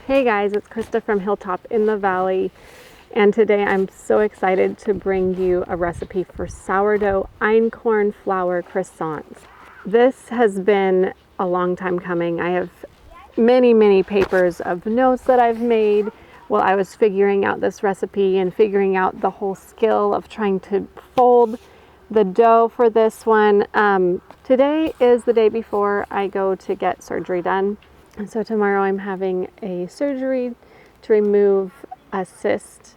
Hey guys, it's Krista from Hilltop in the Valley, and today I'm so excited to bring you a recipe for sourdough einkorn flour croissants. This has been a long time coming. I have many papers of notes that I've made while I was figuring out this recipe and figuring out the whole skill of trying to fold the dough for this one. Today is the day before I go to get surgery done. And so tomorrow I'm having a surgery to remove a cyst.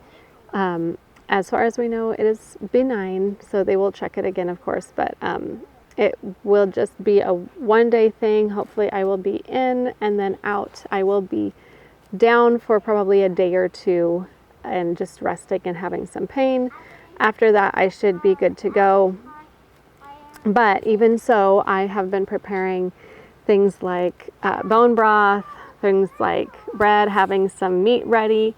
As far as we know, it is benign, so they will check it again, of course, but it will just be a one-day thing. Hopefully I will be in and then out. I will be down for probably a day or two and just resting and having some pain. After that, I should be good to go. But even so, I have been preparing things like bone broth, things like bread, having some meat ready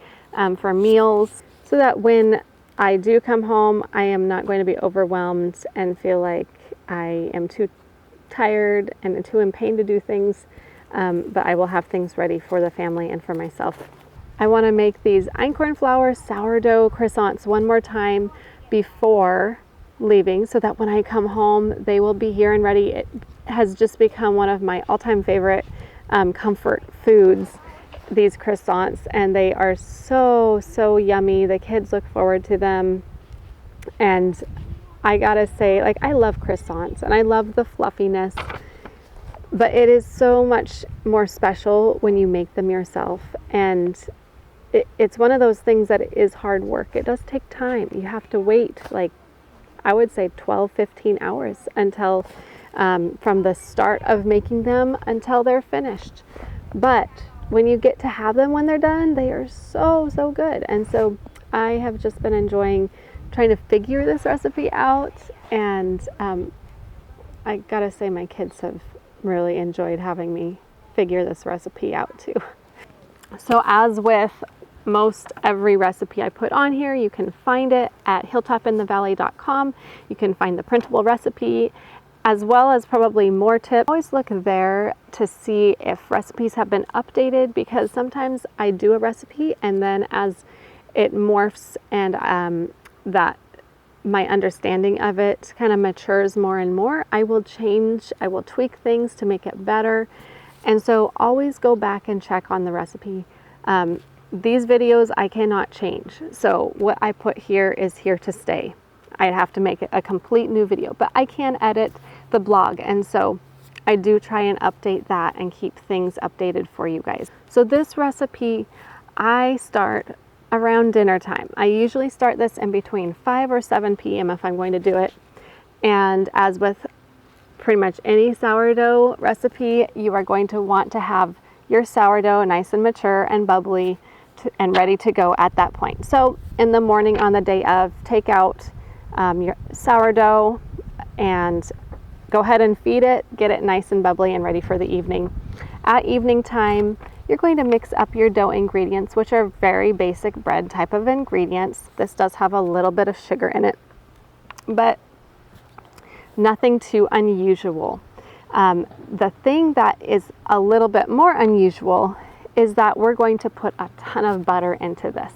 for meals, so that when I do come home, I am not going to be overwhelmed and feel like I am too tired and too in pain to do things, but I will have things ready for the family and for myself. I want to make these einkorn flour sourdough croissants one more time before leaving, so that when I come home, they will be here and ready. It has just become one of my all-time favorite comfort foods, these croissants, and they are so yummy. The kids look forward to them, and I gotta say, like, I love croissants and I love the fluffiness, but it is so much more special when you make them yourself, and it's one of those things that is hard work. It does take time. You have to wait, like, I would say 12-15 hours until from the start of making them until they're finished. But when you get to have them when they're done, they are so good. And so I have just been enjoying trying to figure this recipe out, and I gotta say my kids have really enjoyed having me figure this recipe out too. So as with most every recipe I put on here, you can find it at hilltopinthevalley.com. You can find the printable recipe, as well as probably more tips. Always look there to see if recipes have been updated, because sometimes I do a recipe and then as it morphs and that my understanding of it kind of matures more and more, I will change, I will tweak things to make it better. And so always go back and check on the recipe. These videos I cannot change, so what I put here is here to stay. I'd have to make it a complete new video, but I can edit the blog, and so I do try and update that and keep things updated for you guys. So this recipe, I start around dinner time. I usually start this in between 5 or 7 p.m. if I'm going to do it, and as with pretty much any sourdough recipe, you are going to want to have your sourdough nice and mature and bubbly and ready to go at that point. So in the morning on the day of, take out your sourdough and go ahead and feed it, get it nice and bubbly and ready for the evening. At evening time, you're going to mix up your dough ingredients, which are very basic bread type of ingredients. This does have a little bit of sugar in it, but nothing too unusual. The thing that is a little bit more unusual is that we're going to put a ton of butter into this,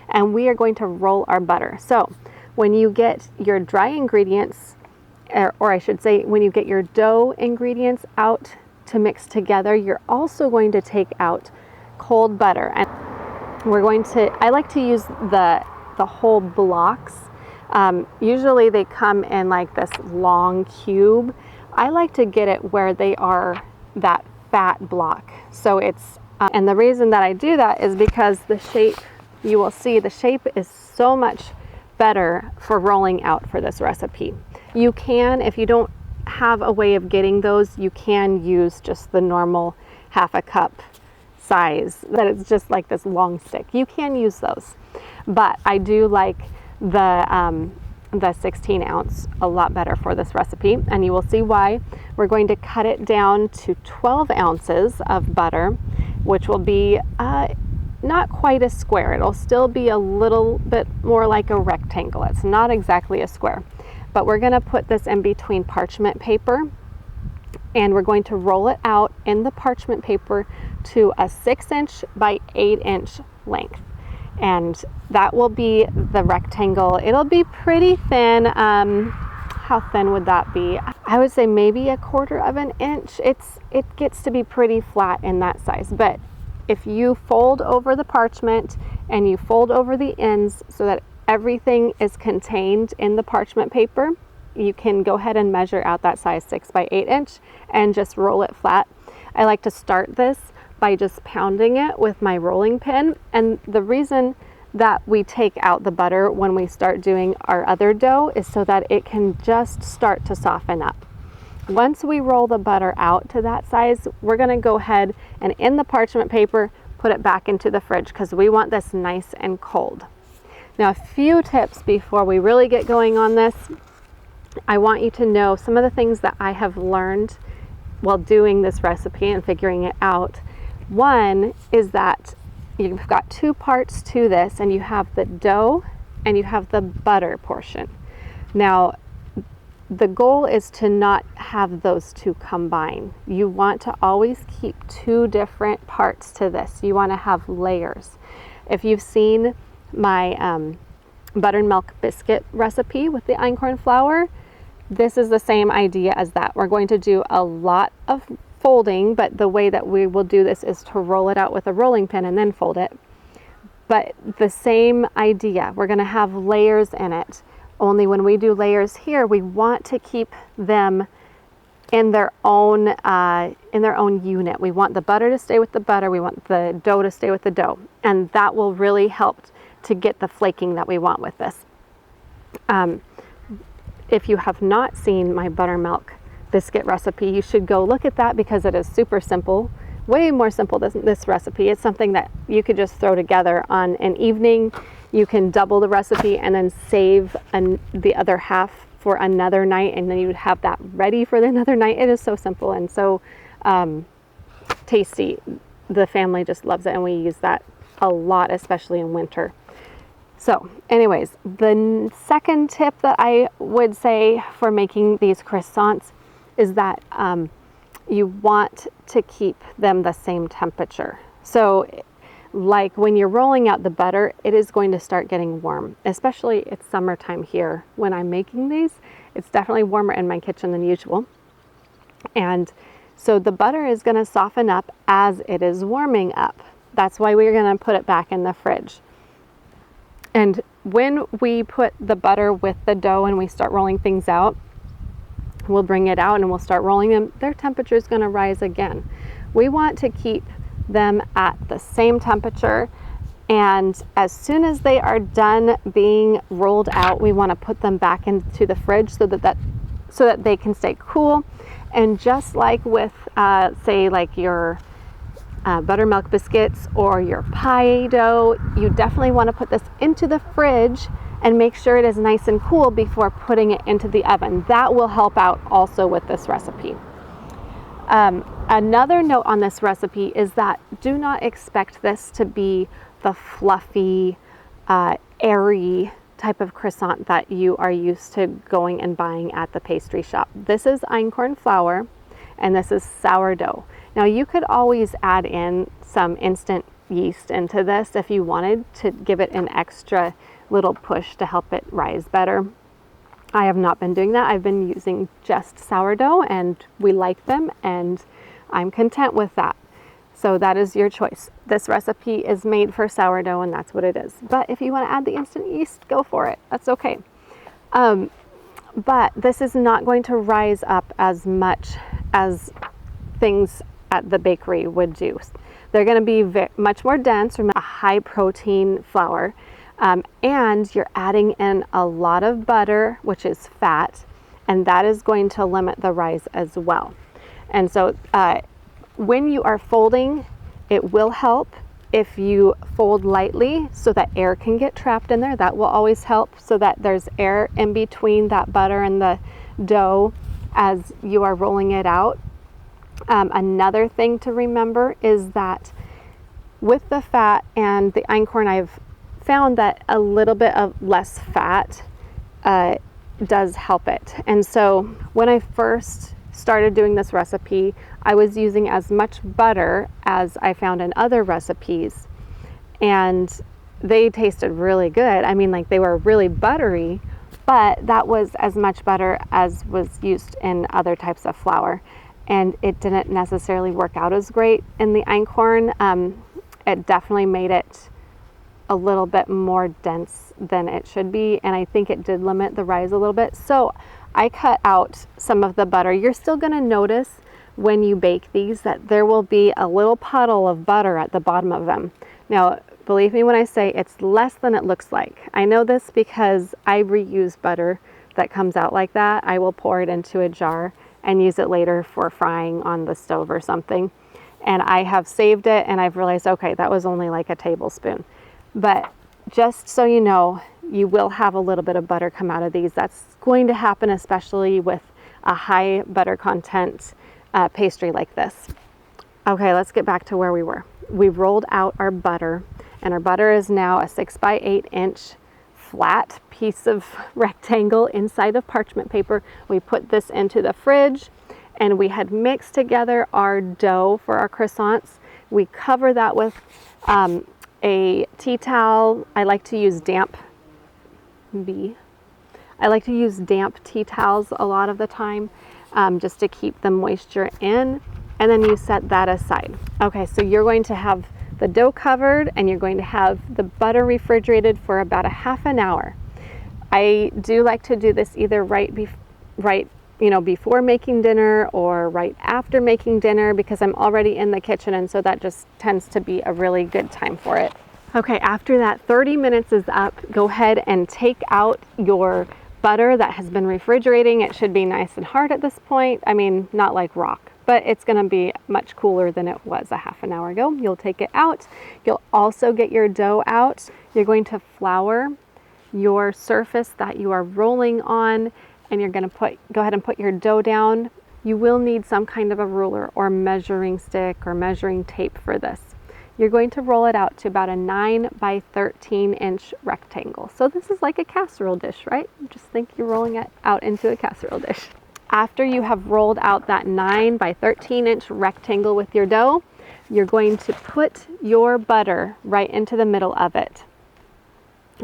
and we are going to roll our butter. So when you get your dry ingredients, or I should say, when you get your dough ingredients out to mix together, you're also going to take out cold butter. And we're going to, I like to use the whole blocks. Usually they come in like this long cube. I like to get it where they are that fat block. So it's, and the reason that I do that is because the shape, you will see the shape is so much better for rolling out for this recipe. You can, if you don't have a way of getting those, you can use just the normal half a cup size, that it's just like this long stick. You can use those, but I do like the 16 ounce a lot better for this recipe, and you will see why. We're going to cut it down to 12 ounces of butter, which will be not quite a square. It'll still be a little bit more like a rectangle. It's not exactly a square, but we're going to put this in between parchment paper, and we're going to roll it out in the parchment paper to a 6-inch by 8-inch length. And that will be the rectangle. It'll be pretty thin. How thin would that be? I would say maybe 1/4 of an inch. It gets to be pretty flat in that size. But if you fold over the parchment and you fold over the ends so that everything is contained in the parchment paper, you can go ahead and measure out that size 6 by 8 inch and just roll it flat. I like to start this by just pounding it with my rolling pin. And the reason that we take out the butter when we start doing our other dough is so that it can just start to soften up. Once we roll the butter out to that size, we're going to go ahead and in the parchment paper, put it back into the fridge because we want this nice and cold. Now, a few tips before we really get going on this. I want you to know some of the things that I have learned while doing this recipe and figuring it out. One is that you've got 2 parts to this, and you have the dough and you have the butter portion. Now, the goal is to not have those 2 combine. You want to always keep 2 different parts to this. You want to have layers. If you've seen my buttermilk biscuit recipe with the einkorn flour, this is the same idea as that. We're going to do a lot of folding, but the way that we will do this is to roll it out with a rolling pin and then fold it. But the same idea, we're going to have layers in it. Only when we do layers here, we want to keep them in their own unit. We want the butter to stay with the butter. We want the dough to stay with the dough, and that will really help to get the flaking that we want with this. If you have not seen my buttermilk biscuit recipe, you should go look at that because it is super simple, way more simple than this recipe. It's something that you could just throw together on an evening. You can double the recipe and then save the other half for another night, and then you would have that ready for another night. It is so simple and so tasty. The family just loves it, and we use that a lot, especially in winter. So anyways, the second tip that I would say for making these croissants is that you want to keep them the same temperature. So like when you're rolling out the butter, it is going to start getting warm, especially it's summertime here. When I'm making these, it's definitely warmer in my kitchen than usual. And so the butter is going to soften up as it is warming up. That's why we're going to put it back in the fridge. And when we put the butter with the dough and we start rolling things out, we'll bring it out and we'll start rolling them. Their temperature is going to rise again. We want to keep them at the same temperature, and as soon as they are done being rolled out, we want to put them back into the fridge so that they can stay cool. And just like with say like your buttermilk biscuits or your pie dough, you definitely want to put this into the fridge and make sure it is nice and cool before putting it into the oven. That will help out also with this recipe. Another note on this recipe is that do not expect this to be the fluffy, airy type of croissant that you are used to going and buying at the pastry shop. This is einkorn flour and this is sourdough. Now you could always add in some instant yeast into this if you wanted to give it an extra little push to help it rise better. I have not been doing that. I've been using just sourdough and we like them and I'm content with that. So that is your choice. This recipe is made for sourdough and that's what it is. But if you want to add the instant yeast, go for it. That's okay. But this is not going to rise up as much as things at the bakery would do. They're going to be much more dense from a high protein flour. And you're adding in a lot of butter, which is fat, and that is going to limit the rise as well. And so when you are folding, it will help if you fold lightly so that air can get trapped in there. That will always help so that there's air in between that butter and the dough as you are rolling it out. Another thing to remember is that with the fat and the einkorn, I've found that a little bit of less fat does help it. And so when I first started doing this recipe, I was using as much butter as I found in other recipes, and they tasted really good. I mean, like, they were really buttery, but that was as much butter as was used in other types of flour, and it didn't necessarily work out as great in the einkorn. It definitely made it a little bit more dense than it should be, and I think it did limit the rise a little bit. So I cut out some of the butter. You're still going to notice when you bake these that there will be a little puddle of butter at the bottom of them. Now, believe me when I say it's less than it looks like. I know this because I reuse butter that comes out like that. I will pour it into a jar and use it later for frying on the stove or something. And I have saved it, and I've realized, okay, that was only like a tablespoon. But just so you know, you will have a little bit of butter come out of these. That's going to happen, especially with a high butter content pastry like this. Okay, let's get back to where we were. We've rolled out our butter, and our butter is now a 6 by 8 inch flat piece of rectangle inside of parchment paper. We put this into the fridge, and we had mixed together our dough for our croissants. We cover that with a tea towel. I like to use damp tea towels a lot of the time, just to keep the moisture in, and then you set that aside. Okay, so you're going to have the dough covered, and you're going to have the butter refrigerated for about a half an hour. I do like to do this either before making dinner or right after making dinner, because I'm already in the kitchen, and so that just tends to be a really good time for it. Okay, after that 30 minutes is up, go ahead and take out your butter that has been refrigerating. It should be nice and hard at this point. I mean, not like rock, but it's going to be much cooler than it was a half an hour ago. You'll take it out. You'll also get your dough out. You're going to flour your surface that you are rolling on, and you're going to go ahead and put your dough down. You will need some kind of a ruler or measuring stick or measuring tape for this. You're going to roll it out to about a 9 by 13 inch rectangle. So this is like a casserole dish, right? Just think you're rolling it out into a casserole dish. After you have rolled out that 9 by 13 inch rectangle with your dough, you're going to put your butter right into the middle of it.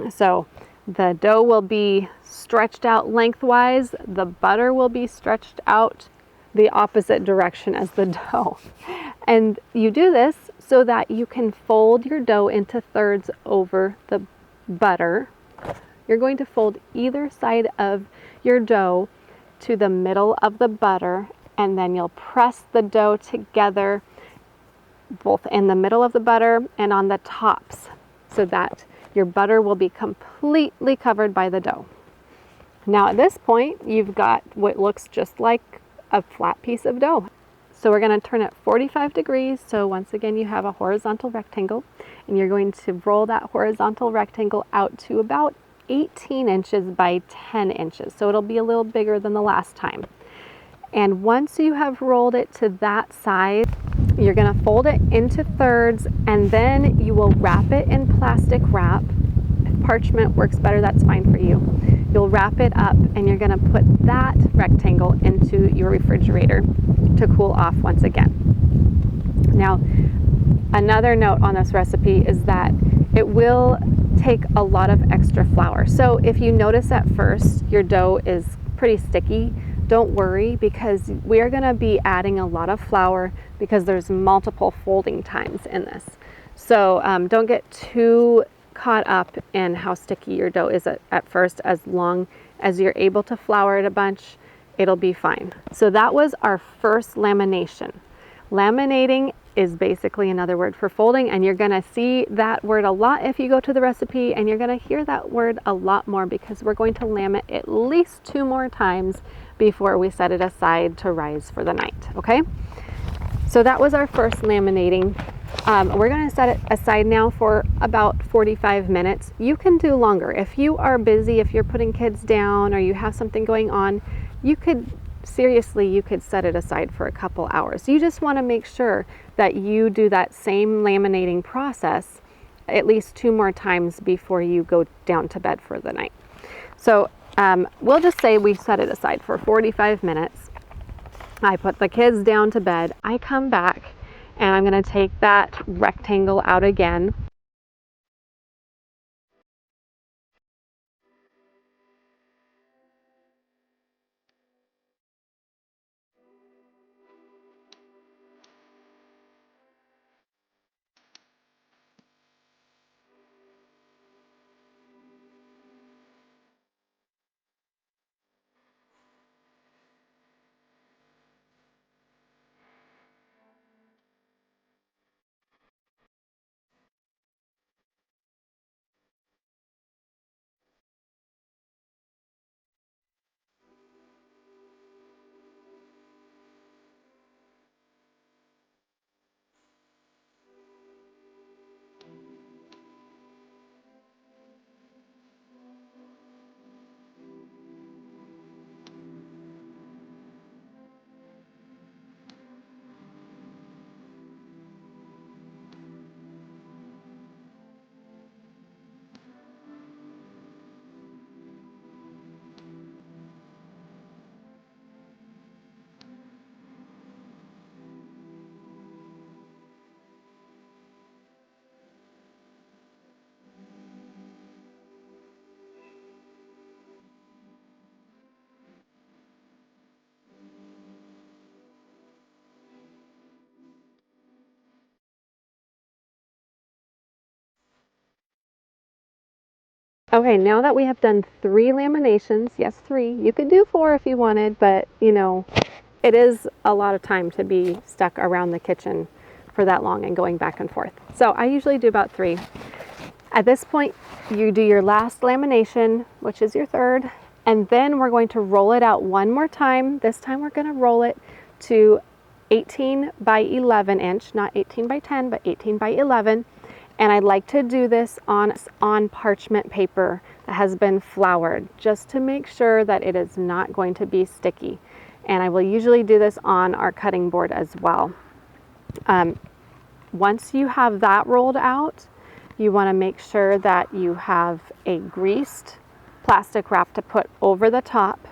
So the dough will be stretched out lengthwise. The butter will be stretched out the opposite direction as the dough. And you do this so that you can fold your dough into thirds over the butter. You're going to fold either side of your dough to the middle of the butter, and then you'll press the dough together both in the middle of the butter and on the tops, so that your butter will be completely covered by the dough. Now at this point, you've got what looks just like a flat piece of dough. So we're going to turn it 45 degrees. So once again, you have a horizontal rectangle, and you're going to roll that horizontal rectangle out to about 18 inches by 10 inches. So it'll be a little bigger than the last time. And once you have rolled it to that size, you're going to fold it into thirds, and then you will wrap it in plastic wrap. If parchment works better, that's fine for you. You'll wrap it up, and you're going to put that rectangle into your refrigerator to cool off once again. Now, another note on this recipe is that it will take a lot of extra flour. So if you notice at first your dough is pretty sticky, don't worry, because we are going to be adding a lot of flour because there's multiple folding times in this. So don't get too caught up in how sticky your dough is at first. As long as you're able to flour it a bunch, it'll be fine. So that was our first lamination. Laminating is basically another word for folding, and you're going to see that word a lot if you go to the recipe, and you're going to hear that word a lot more because we're going to lam it at least 2 more times before we set it aside to rise for the night. Okay, so that was our first laminating. We're going to set it aside now for about 45 minutes. You can do longer if you are busy, if you're putting kids down or you have something going on. You could set it aside for a couple hours. You just want to make sure that you do that same laminating process at least 2 more times before you go down to bed for the night. So we'll just say we set it aside for 45 minutes. I put the kids down to bed. I come back and I'm going to take that rectangle out again. Okay, now that we have done 3 laminations, yes, 3, you could do 4 if you wanted, but you know, it is a lot of time to be stuck around the kitchen for that long and going back and forth. So I usually do about 3. At this point, you do your last lamination, which is your 3rd, and then we're going to roll it out one more time. This time we're going to roll it to 18 by 11 inch, not 18 by 10, but 18 by 11. And I like to do this on parchment paper that has been floured, just to make sure that it is not going to be sticky. And I will usually do this on our cutting board as well. Once you have that rolled out, you want to make sure that you have a greased plastic wrap to put over the top,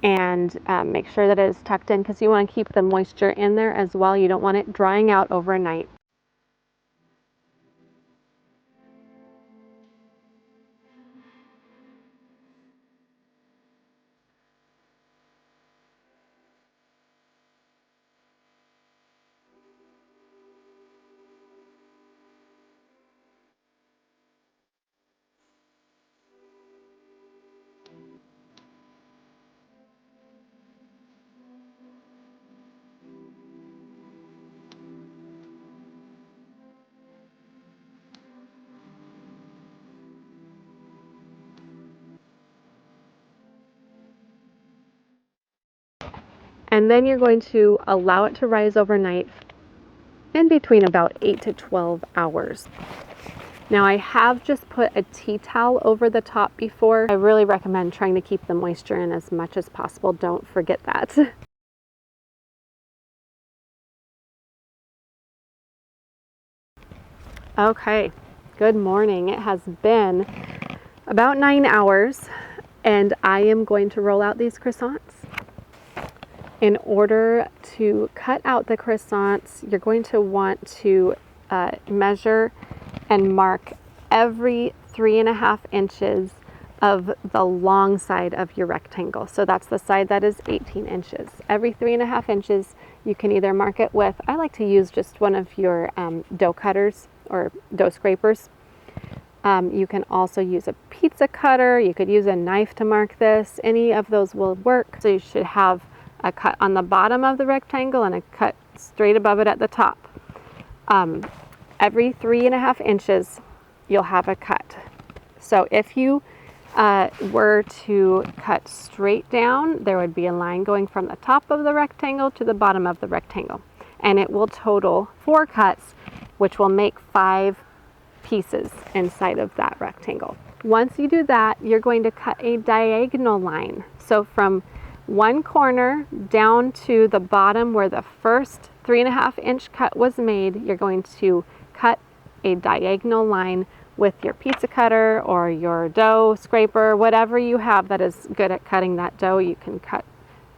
and make sure that it is tucked in, because you want to keep the moisture in there as well. You don't want it drying out overnight. And then you're going to allow it to rise overnight in between about 8 to 12 hours. Now I have just put a tea towel over the top before. I really recommend trying to keep the moisture in as much as possible. Don't forget that. Okay, good morning. It has been about 9 hours and I am going to roll out these croissants. In order to cut out the croissants, you're going to want to measure and mark every 3.5 inches of the long side of your rectangle. So that's the side that is 18 inches. Every 3.5 inches, you can either mark it with, I like to use just one of your dough cutters or dough scrapers. You can also use a pizza cutter. You could use a knife to mark this. Any of those will work. So you should have a cut on the bottom of the rectangle and a cut straight above it at the top. Every 3.5 inches, you'll have a cut. So if you were to cut straight down, there would be a line going from the top of the rectangle to the bottom of the rectangle. And it will total 4 cuts, which will make 5 pieces inside of that rectangle. Once you do that, you're going to cut a diagonal line. So from one corner down to the bottom where the first 3.5 inch cut was made, you're going to cut a diagonal line with your pizza cutter or your dough scraper, whatever you have that is good at cutting that dough. You can cut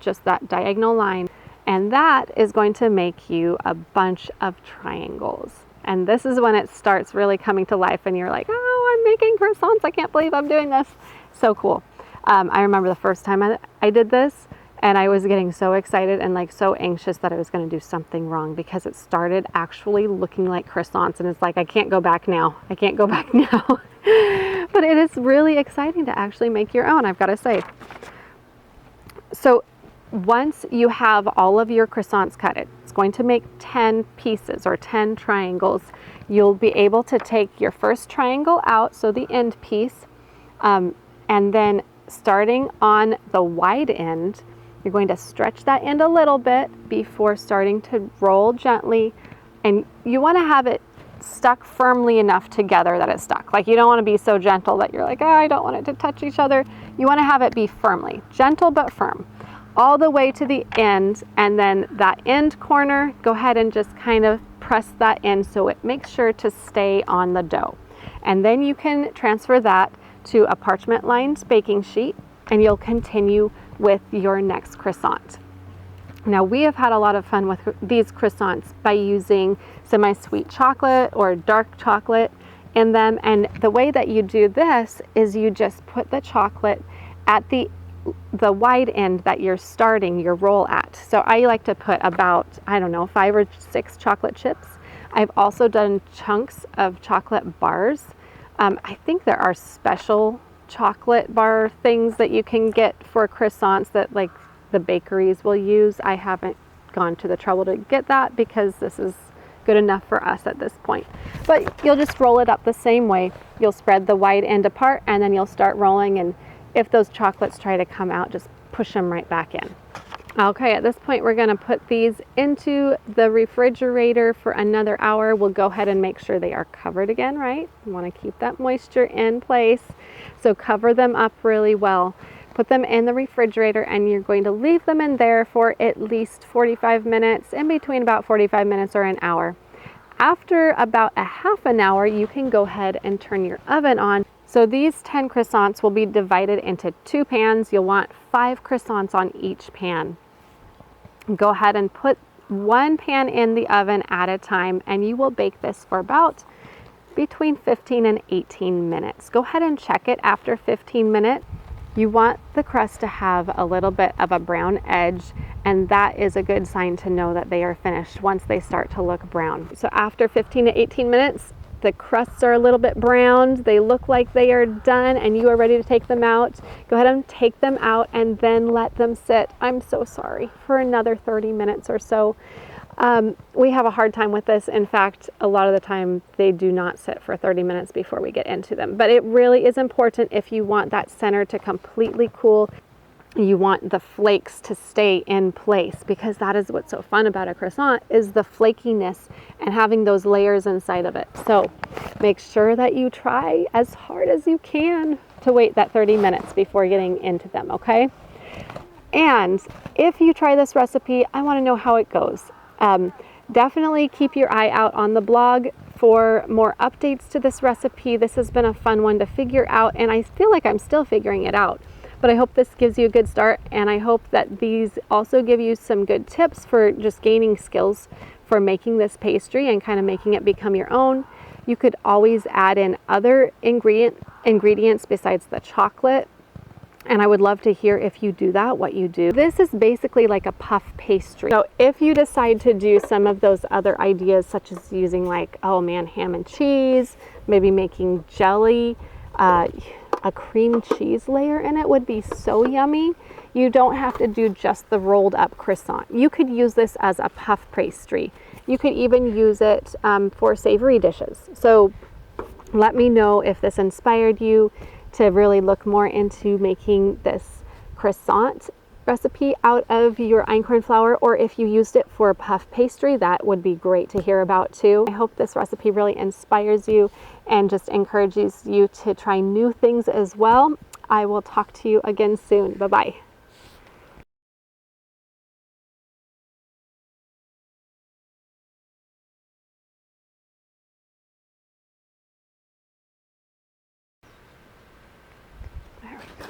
just that diagonal line. And that is going to make you a bunch of triangles. And this is when it starts really coming to life and you're like, oh, I'm making croissants. I can't believe I'm doing this. So cool. I remember the first time I did this, and I was getting so excited and like so anxious that I was going to do something wrong, because it started actually looking like croissants, and it's like, I can't go back now. I can't go back now. But it is really exciting to actually make your own, I've got to say. So once you have all of your croissants cut, it's going to make 10 pieces or 10 triangles. You'll be able to take your first triangle out, so the end piece, and then starting on the wide end, you're going to stretch that end a little bit before starting to roll gently. And you want to have it stuck firmly enough together that it's stuck. Like, you don't want to be so gentle that you're like, oh, I don't want it to touch each other. You want to have it be firmly, gentle but firm, all the way to the end. And then that end corner, go ahead and just kind of press that in so it makes sure to stay on the dough. And then you can transfer that to a parchment lined baking sheet, and you'll continue with your next croissant. Now, we have had a lot of fun with these croissants by using semi-sweet chocolate or dark chocolate in them. And the way that you do this is you just put the chocolate at the wide end that you're starting your roll at. So I like to put about, I don't know, 5 or 6 chocolate chips. I've also done chunks of chocolate bars. I think there are special chocolate bar things that you can get for croissants that like the bakeries will use. I haven't gone to the trouble to get that because this is good enough for us at this point. But you'll just roll it up the same way. You'll spread the wide end apart, and then you'll start rolling, and if those chocolates try to come out, just push them right back in. Okay, at this point we're going to put these into the refrigerator for another hour. We'll go ahead and make sure they are covered again, right? You want to keep that moisture in place, so cover them up really well. Put them in the refrigerator, and you're going to leave them in there for at least 45 minutes, in between about 45 minutes or an hour. After about a half an hour, you can go ahead and turn your oven on. So these 10 croissants will be divided into 2 pans. You'll want 5 croissants on each pan. Go ahead and put 1 pan in the oven at a time, and you will bake this for about between 15 and 18 minutes. Go ahead and check it after 15 minutes. You want the crust to have a little bit of a brown edge, and that is a good sign to know that they are finished once they start to look brown. So after 15 to 18 minutes, the crusts are a little bit browned, they look like they are done, and you are ready to take them out. Go ahead and take them out and then let them sit, I'm so sorry, for another 30 minutes or so. We have a hard time with this. In fact, a lot of the time they do not sit for 30 minutes before we get into them. But it really is important if you want that center to completely cool. You want the flakes to stay in place, because that is what's so fun about a croissant, is the flakiness and having those layers inside of it. So make sure that you try as hard as you can to wait that 30 minutes before getting into them, okay? And if you try this recipe, I want to know how it goes. Definitely keep your eye out on the blog for more updates to this recipe. This has been a fun one to figure out, and I feel like I'm still figuring it out. But I hope this gives you a good start, and I hope that these also give you some good tips for just gaining skills for making this pastry and kind of making it become your own. You could always add in other ingredients besides the chocolate, and I would love to hear if you do that, what you do. This is basically like a puff pastry. So if you decide to do some of those other ideas, such as using like, oh man, ham and cheese, maybe making jelly, a cream cheese layer in it would be so yummy. You don't have to do just the rolled up croissant. You could use this as a puff pastry. You could even use it for savory dishes. So let me know if this inspired you to really look more into making this croissant recipe out of your einkorn flour, or if you used it for puff pastry, that would be great to hear about too. I hope this recipe really inspires you and just encourages you to try new things as well. I will talk to you again soon. Bye-bye.